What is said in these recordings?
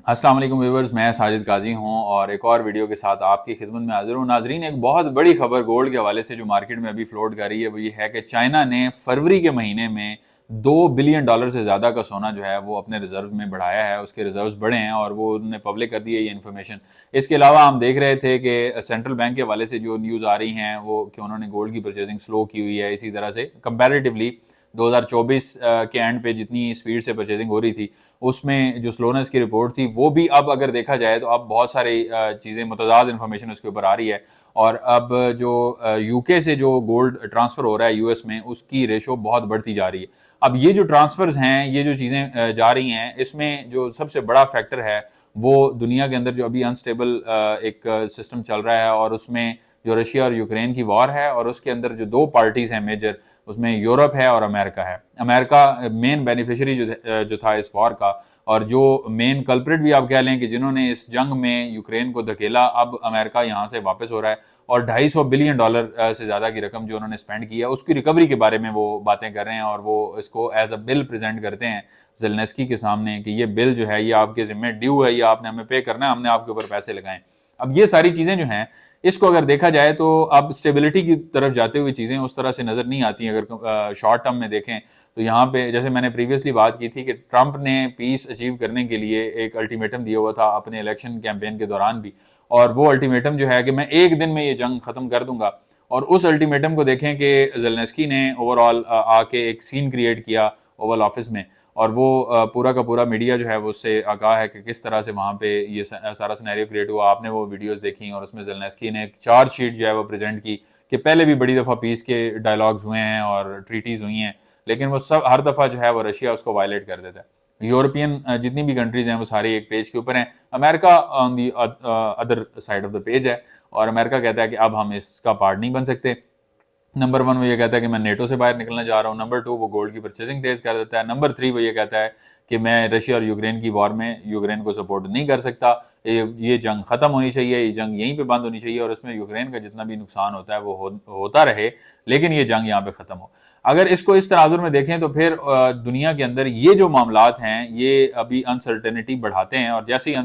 अस्सलाम वालेकुम व्यूअर्स, मैं साजिद काजी हूं और एक और वीडियो के साथ आपकी खिदमत में हाजिर हूं। नाजरीन, एक बहुत बड़ी खबर गोल्ड के हवाले से जो मार्केट में अभी फ्लोट कर रही है वो ये है कि चाइना ने फरवरी के महीने में $2 बिलियन से ज़्यादा का सोना जो है वो अपने रिजर्व में बढ़ाया है। उसके रिजर्व्स बढ़े हैं और वो उन्होंने पब्लिक कर दी है ये इन्फॉर्मेशन। इसके अलावा हम देख रहे थे कि सेंट्रल बैंक के हवाले से जो न्यूज़ आ रही हैं वो कि उन्होंने गोल्ड की परचेजिंग स्लो की हुई है। इसी तरह से कंपैरेटिवली 2024 के एंड पे जितनी स्पीड से परचेजिंग हो रही थी उसमें जो स्लोनेस की रिपोर्ट थी वो भी अब अगर देखा जाए तो अब बहुत सारी चीज़ें मुतज़ाद इन्फॉर्मेशन उसके ऊपर आ रही है। और अब जो यूके से जो गोल्ड ट्रांसफ़र हो रहा है यूएस में उसकी रेशो बहुत बढ़ती जा रही है। अब ये जो ट्रांसफ़र्स हैं, ये जो चीज़ें जा रही हैं, इसमें जो सबसे बड़ा फैक्टर है वो दुनिया के अंदर जो अभी अनस्टेबल एक सिस्टम चल रहा है और उसमें जो रशिया और यूक्रेन की वॉर है और उसके अंदर जो दो पार्टीज़ हैं मेजर, उसमें यूरोप है और अमेरिका है। अमेरिका मेन बेनिफिशियरी जो था इस वॉर का, और जो मेन कल्प्रिट भी आप कह लें कि जिन्होंने इस जंग में यूक्रेन को धकेला, अब अमेरिका यहाँ से वापस हो रहा है और $250 बिलियन से ज़्यादा की रकम जो उन्होंने स्पेंड की है उसकी रिकवरी के बारे में वो बातें कर रहे हैं और वो इसको एज अ बिल प्रेजेंट करते हैं जेलेंस्की के सामने कि ये बिल जो है ये आपके जिम्मे ड्यू है, ये आपने हमें पे करना है, हमने आपके ऊपर पैसे लगाए। अब ये सारी चीज़ें जो हैं इसको अगर देखा जाए तो अब स्टेबिलिटी की तरफ जाते हुए चीज़ें उस तरह से नज़र नहीं आती। अगर शॉर्ट टर्म में देखें तो यहाँ पे जैसे मैंने प्रीवियसली बात की थी कि ट्रंप ने पीस अचीव करने के लिए एक अल्टीमेटम दिया हुआ था अपने इलेक्शन कैंपेन के दौरान भी, और वो अल्टीमेटम जो है कि मैं एक दिन में ये जंग ख़त्म कर दूंगा। और उस अल्टीमेटम को देखें कि जेलेंस्की ने ओवरऑल आके एक सीन क्रिएट किया ओवल ऑफिस में, और वो पूरा का पूरा मीडिया जो है वो उससे आगाह है कि किस तरह से वहाँ पे ये सारा सिनेरियो क्रिएट हुआ। आपने वो वीडियोस देखी और उसमें जेलेंस्की ने एक चार्ज शीट जो है वो प्रेजेंट की कि पहले भी बड़ी दफ़ा पीस के डायलॉग्स हुए हैं और ट्रीटीज़ हुई हैं, लेकिन वो सब हर दफ़ा जो है वो रशिया उसको वायलेट कर देता है। यूरोपियन जितनी भी कंट्रीज हैं वो सारी एक पेज के ऊपर हैं, America on the other side of the page है, और अमेरिका कहता है कि अब हम इसका पार्ट नहीं बन सकते। नंबर वन वो ये कहता है कि मैं नेटो से बाहर निकलना चाह रहा हूँ। नंबर टू वो गोल्ड की परचेजिंग तेज कर देता है। नंबर थ्री वो ये कहता है कि मैं रशिया और यूक्रेन की वॉर में यूक्रेन को सपोर्ट नहीं कर सकता। ये जंग खत्म होनी चाहिए, ये जंग यहीं पे बंद होनी चाहिए और इसमें यूक्रेन का जितना भी नुकसान होता है वो होता रहे, लेकिन ये जंग यहाँ पे खत्म हो। अगर इसको इस तनाजुर में देखें तो फिर दुनिया के अंदर ये जो मामलात हैं ये अभी अनसर्टेनिटी बढ़ाते हैं, और जैसे ही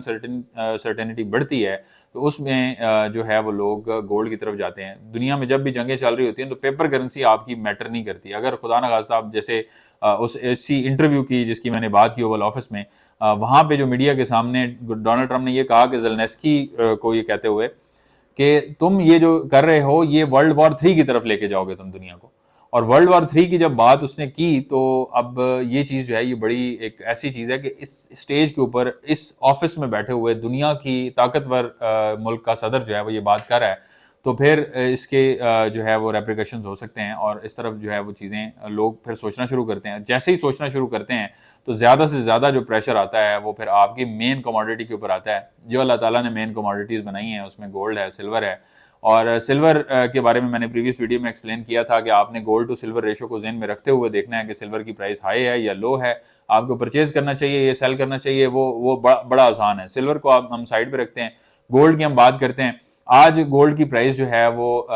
सर्टेनिटी बढ़ती है तो उसमें जो है वो लोग गोल्ड की तरफ जाते हैं। दुनिया में जब भी जंगें चल रही होती हैं तो पेपर करेंसी आपकी मैटर नहीं करती। अगर खुदा न खास्ता आप जैसे उस इसी इंटरव्यू की जिसकी मैंने बात की ओवल ऑफिस में, वहाँ पे जो मीडिया के सामने डोनाल्ड ट्रंप ने ये कहा कि जेलेंस्की को ये कहते हुए कि तुम ये जो कर रहे हो ये वर्ल्ड वॉर 3 की तरफ लेके जाओगे तुम दुनिया को। और वर्ल्ड वॉर 3 की जब बात उसने की तो अब ये चीज़ जो है ये बड़ी एक ऐसी चीज़ है कि इस स्टेज के ऊपर इस ऑफिस में बैठे हुए दुनिया की ताकतवर मुल्क का सदर जो है वो ये बात कर रहा है, तो फिर इसके जो है वो रेप्रिकॉशंस हो सकते हैं और इस तरफ जो है वो चीज़ें लोग फिर सोचना शुरू करते हैं। जैसे ही सोचना शुरू करते हैं तो ज़्यादा से ज़्यादा जो प्रेशर आता है वो फिर आपकी मेन कमोडिटी के ऊपर आता है जो अल्लाह ताला ने मेन कमोडिटीज़ बनाई हैं। उसमें गोल्ड है, सिल्वर है, और सिल्वर के बारे में मैंने प्रीवियस वीडियो में एक्सप्लेन किया था कि आपने गोल्ड टू सिल्वर रेशो को ज़हन में रखते हुए देखना है कि सिल्वर की प्राइस हाई है या लो है, आपको परचेज करना चाहिए या सेल करना चाहिए। वो बड़ा आसान है। सिल्वर को आप हम साइड पे रखते हैं, गोल्ड की हम बात करते हैं। आज गोल्ड की प्राइस जो है वो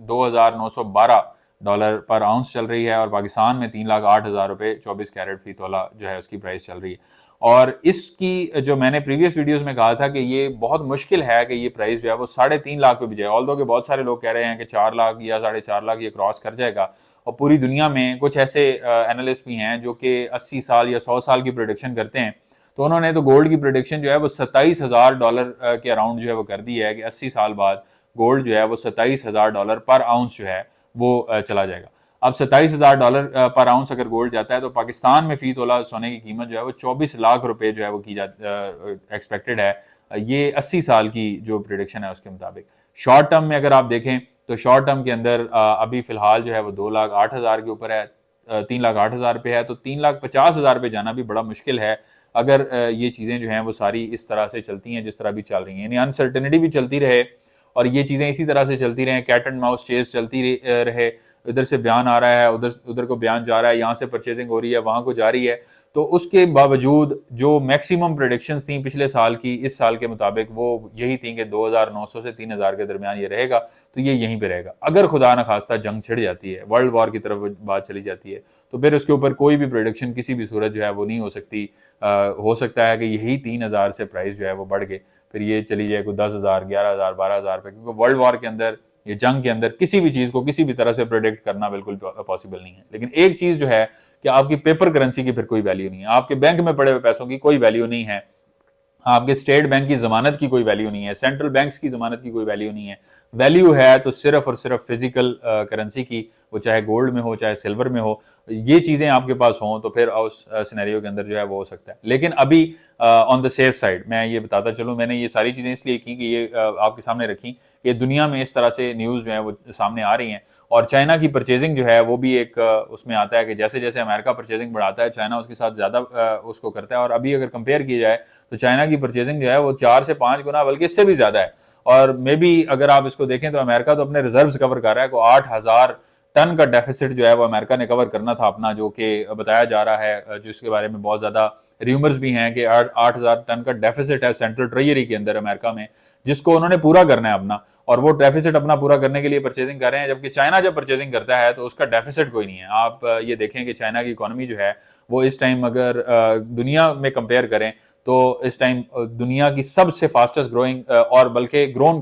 $2,912 पर आउंस चल रही है और पाकिस्तान में 3,08,000 रुपये 24 कैरेट फी तोला जो है उसकी प्राइस चल रही है। और इसकी जो मैंने प्रीवियस वीडियोस में कहा था कि ये बहुत मुश्किल है कि ये प्राइस जो है वो 3.5 लाख पे भी जाए, ऑल्दो कि बहुत सारे लोग कह रहे हैं कि 4 लाख या 4.5 लाख ये क्रॉस कर जाएगा। और पूरी दुनिया में कुछ ऐसे एनालिस्ट भी हैं जो कि 80 साल या 100 साल की प्रोडिक्शन करते हैं, तो उन्होंने तो गोल्ड की प्रोडिक्शन जो है वो $27,000 के अराउंड जो है वो कर दी है कि 80 साल बाद गोल्ड जो है वो $27,000 पर आउंस जो है वो चला जाएगा। अब $27,000 पर आउंस अगर गोल्ड जाता है तो पाकिस्तान में फी तोला सोने की कीमत जो है वो 24 लाख रुपए जो है वो की जा एक्सपेक्टेड है। ये 80 साल की जो प्रिडिक्शन है उसके मुताबिक। शॉर्ट टर्म में अगर आप देखें तो शॉर्ट टर्म के अंदर अभी फिलहाल जो है वो 2,08,000 के ऊपर है, 3,08,000 पे है, तो 3,50,000 पे जाना भी बड़ा मुश्किल है अगर ये चीज़ें जो हैं वो सारी इस तरह से चलती हैं जिस तरह भी चल रही हैं। यानी अनसर्टेनिटी भी चलती रहे और ये चीज़ें इसी तरह से चलती रहें, कैट एंड माउस चेज चलती रहे, इधर से बयान आ रहा है, उधर उधर को बयान जा रहा है, यहाँ से परचेजिंग हो रही है, वहाँ को जा रही है, तो उसके बावजूद जो मैक्सिमम प्रेडिक्शंस थी पिछले साल की इस साल के मुताबिक वो यही थी कि 2900 से 3000 के दरमियान ये रहेगा, तो ये यहीं पे रहेगा। अगर खुदा न खास्ता जंग छिड़ जाती है, वर्ल्ड वॉर की तरफ बात चली जाती है, तो फिर उसके ऊपर कोई भी प्रेडिक्शन किसी भी सूरत जो है वो नहीं हो सकती। हो सकता है कि यही 3000 से प्राइस जो है वो बढ़ गए, फिर ये चली जाए कोई 10,000, 11,000, 12,000 पे, क्योंकि वर्ल्ड वॉर के अंदर, ये जंग के अंदर किसी भी चीज को किसी भी तरह से प्रेडिक्ट करना बिल्कुल पॉसिबल नहीं है। लेकिन एक चीज जो है कि आपकी पेपर करेंसी की फिर कोई वैल्यू नहीं है, आपके बैंक में पड़े हुए पैसों की कोई वैल्यू नहीं है, आपके स्टेट बैंक की जमानत की कोई वैल्यू नहीं है, सेंट्रल बैंक्स की जमानत की कोई वैल्यू नहीं है। वैल्यू है तो सिर्फ और सिर्फ फिजिकल करेंसी की, वो चाहे गोल्ड में हो चाहे सिल्वर में हो, ये चीजें आपके पास हों तो फिर उस सिनेरियो के अंदर जो है वो हो सकता है। लेकिन अभी ऑन द सेफ साइड मैं ये बताता चलूं, मैंने ये सारी चीजें इसलिए की कि ये आपके सामने रखी कि दुनिया में इस तरह से न्यूज जो है वो सामने आ रही हैं। और चाइना की परचेजिंग जो है वो भी एक उसमें आता है कि जैसे जैसे अमेरिका परचेजिंग बढ़ाता है, चाइना उसके साथ ज्यादा उसको करता है। और अभी अगर कंपेयर किया जाए तो चाइना की परचेजिंग जो है वो 4 से 5 गुना बल्कि इससे भी ज्यादा है। और मे बी अगर आप इसको देखें तो अमेरिका तो अपने रिजर्व्स कवर कर रहा है, को 8,000 टन का डेफिसिट जो है वो अमेरिका ने कवर करना था अपना, जो कि बताया जा रहा है, जिसके बारे में बहुत ज्यादा र्यूमर्स भी हैं कि 8,000 टन का डेफिसिट है सेंट्रल ट्रेजरी के अंदर अमेरिका में, जिसको उन्होंने पूरा करना है अपना। और वो डेफिसिट अपना पूरा करने के लिए परचेजिंग कर रहे हैं, जबकि चाइना जब परचेजिंग करता है तो उसका डेफिसिट कोई नहीं है। आप ये देखें कि चाइना की इकोनॉमी जो है वो इस टाइम अगर दुनिया में कंपेयर करें तो इस टाइम दुनिया की सबसे फास्टेस्ट ग्रोइंग और बल्कि ग्रोन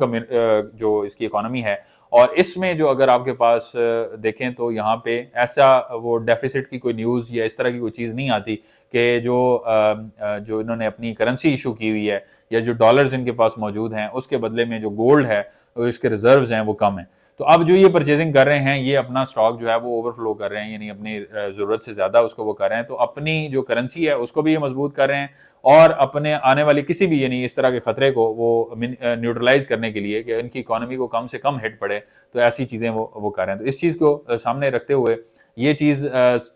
जो इसकी इकोनॉमी है। और इसमें जो अगर आपके पास देखें तो यहाँ पे ऐसा वो डेफिसिट की कोई न्यूज़ या इस तरह की कोई चीज़ नहीं आती कि जो इन्होंने अपनी करेंसी इशू की हुई है या जो डॉलर्स इनके पास मौजूद हैं उसके बदले में जो गोल्ड है इसके रिजर्व्स हैं वो कम है। तो अब जो ये परचेजिंग कर रहे हैं ये अपना स्टॉक जो है वो ओवरफ्लो कर रहे हैं, यानी अपनी जरूरत से ज्यादा उसको वो कर रहे हैं। तो अपनी जो करेंसी है उसको भी ये मजबूत कर रहे हैं और अपने आने वाली किसी भी यानी इस तरह के खतरे को वो न्यूट्रलाइज करने के लिए कि इनकी इकोनॉमी को कम से कम हिट पड़े, तो ऐसी चीजें वो कर रहे हैं। तो इस चीज को सामने रखते हुए ये चीज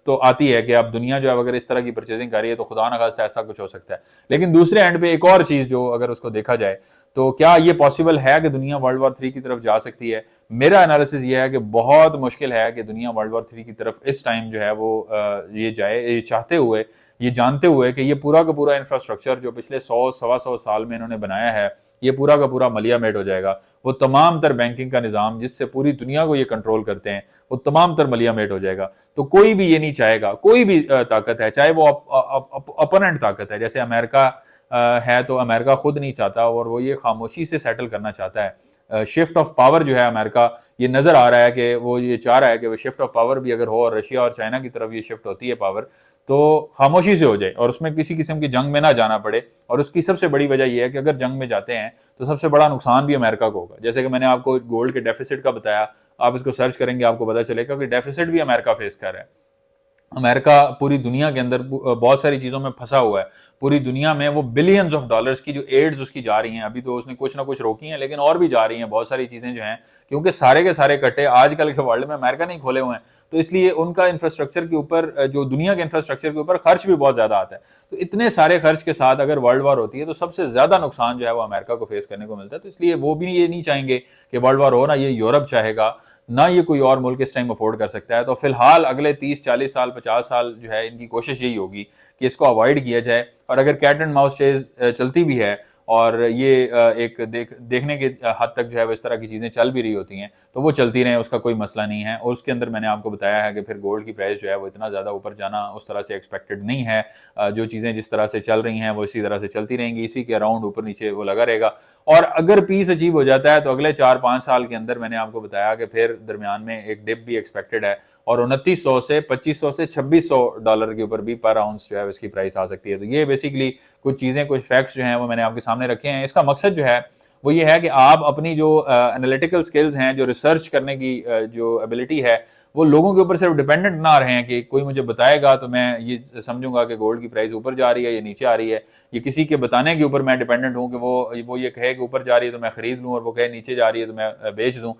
तो आती है कि अब दुनिया जो है अगर इस तरह की परचेजिंग कर रही है तो खुदा ना खास्ता ऐसा कुछ हो सकता है। लेकिन दूसरे एंड पे एक और चीज जो अगर उसको देखा जाए तो क्या ये पॉसिबल है कि दुनिया वर्ल्ड वॉर 3 की तरफ जा सकती है? मेरा एनालिसिस ये है कि बहुत मुश्किल है कि दुनिया वर्ल्ड वॉर 3 की तरफ इस टाइम जो है वो ये जाए, ये चाहते हुए, ये जानते हुए कि ये पूरा का पूरा इंफ्रास्ट्रक्चर जो पिछले 100-125 साल में इन्होंने बनाया है ये पूरा का पूरा मलिया मेट हो जाएगा। वो तमाम तर बैंकिंग का निजाम जिससे पूरी दुनिया को ये कंट्रोल करते हैं वो तमाम तर मलिया मेट हो जाएगा। तो कोई भी ये नहीं चाहेगा, कोई भी ताकत है, चाहे वो अपोनेंट ताकत है, जैसे अमेरिका है तो अमेरिका खुद नहीं चाहता और वो ये खामोशी से सेटल करना चाहता है। शिफ्ट ऑफ पावर जो है अमेरिका, ये नजर आ रहा है कि वो ये चाह रहा है कि वो शिफ्ट ऑफ पावर भी अगर हो और रशिया और चाइना की तरफ ये शिफ्ट होती है पावर तो खामोशी से हो जाए और उसमें किसी किस्म की जंग में ना जाना पड़े। और उसकी सबसे बड़ी वजह यह है कि अगर जंग में जाते हैं तो सबसे बड़ा नुकसान भी अमेरिका को होगा। जैसे कि मैंने आपको गोल्ड के डेफिसिट का बताया, आप इसको सर्च करेंगे आपको पता चलेगा कि डेफिसिट भी अमेरिका फेस कर रहा है। अमेरिका पूरी दुनिया के अंदर बहुत सारी चीजों में फंसा हुआ है। पूरी दुनिया में वो बिलियंस ऑफ डॉलर्स की जो एड्स उसकी जा रही हैं, अभी तो उसने कुछ ना कुछ रोकी हैं लेकिन और भी जा रही हैं बहुत सारी चीजें जो हैं, क्योंकि सारे के सारे कट्टे आजकल के वर्ल्ड में अमेरिका नहीं खोले हुए हैं, तो इसलिए उनका इंफ्रास्ट्रक्चर के ऊपर, जो दुनिया के इंफ्रास्ट्रक्चर के ऊपर खर्च भी बहुत ज्यादा आता है। तो इतने सारे खर्च के साथ अगर वर्ल्ड वॉर होती है तो सबसे ज्यादा नुकसान जो है वो अमेरिका को फेस करने को मिलता है। तो इसलिए वो भी ये नहीं चाहेंगे कि वर्ल्ड वॉर हो, ना ये यूरोप चाहेगा, ना ये कोई और मुल्क इस टाइम अफोर्ड कर सकता है। तो फिलहाल अगले 30-40 साल 50 साल जो है इनकी कोशिश यही होगी कि इसको अवॉइड किया जाए। और अगर कैट एंड माउस चेज चलती भी है और ये एक देखने के हद तक जो है वो इस तरह की चीजें चल भी रही होती हैं तो वो चलती रहें, उसका कोई मसला नहीं है। और उसके अंदर मैंने आपको बताया है कि फिर गोल्ड की प्राइस जो है वो इतना ज्यादा ऊपर जाना उस तरह से एक्सपेक्टेड नहीं है। जो चीजें जिस तरह से चल रही हैं वो इसी तरह से चलती रहेंगी, इसी के अराउंड ऊपर नीचे वो लगा रहेगा। और अगर पीस अचीव हो जाता है तो अगले 4-5 साल के अंदर मैंने आपको बताया कि फिर दरमियान में एक डिप भी एक्सपेक्टेड है और 2900 से 2500 से 2600 डॉलर के ऊपर भी पर आउंस जो है इसकी प्राइस आ सकती है। तो ये बेसिकली कुछ चीजें, कुछ फैक्ट्स जो हैं वो मैंने आपके सामने रखे हैं। इसका मकसद जो है वो ये है कि आप अपनी जो एनालिटिकल स्किल्स हैं, जो रिसर्च करने की जो एबिलिटी है, वो लोगों के ऊपर सिर्फ डिपेंडेंट ना रहे हैं कि कोई मुझे बताएगा तो मैं ये समझूंगा कि गोल्ड की प्राइस ऊपर जा रही है या नीचे आ रही है, ये किसी के बताने के ऊपर मैं डिपेंडेंट हूं कि वो ये कहे कि ऊपर जा रही है तो मैं खरीद लूं और वो कहे नीचे जा रही है तो मैं बेच दूं।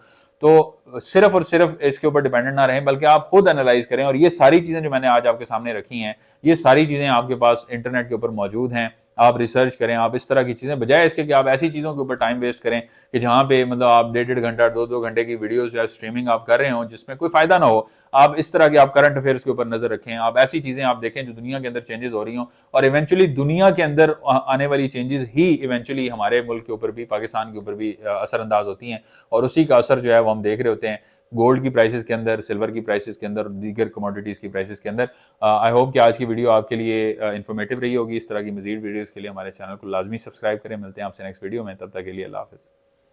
तो सिर्फ और सिर्फ इसके ऊपर डिपेंडेंट ना रहें बल्कि आप खुद एनालाइज करें। और ये सारी चीजें जो मैंने आज आपके सामने रखी हैं ये सारी चीजें आपके पास इंटरनेट के ऊपर मौजूद हैं। आप रिसर्च करें, आप इस तरह की चीज़ें, बजाय इसके कि आप ऐसी चीज़ों के ऊपर टाइम वेस्ट करें कि जहाँ पे मतलब आप 1.5 घंटा 2 घंटे की वीडियोस जो है स्ट्रीमिंग आप कर रहे हो जिसमें कोई फायदा ना हो। आप इस तरह के आप करंट अफेयर्स के ऊपर नजर रखें, आप ऐसी चीज़ें आप देखें जो दुनिया के अंदर चेंजेस हो रही हों, और इवेंचुअली दुनिया के अंदर आने वाली चेंजेस ही इवेंचुअली हमारे मुल्क के ऊपर भी, पाकिस्तान के ऊपर भी असरअंदाज होती हैं, और उसी का असर जो है वो हम देख रहे होते हैं गोल्ड की प्राइसेस के अंदर, सिल्वर की प्राइसेस के अंदर, दीगर कमोडिटीज़ की प्राइसेस के अंदर। आई होप कि आज की वीडियो आपके लिए इन्फॉर्मेटिव रही होगी। इस तरह की मजीद वीडियोज़ के लिए हमारे चैनल को लाजमी सब्सक्राइब करें। मिलते हैं आपसे नेक्स्ट वीडियो में, तब तक के लिए अल्लाह हाफ़िज़।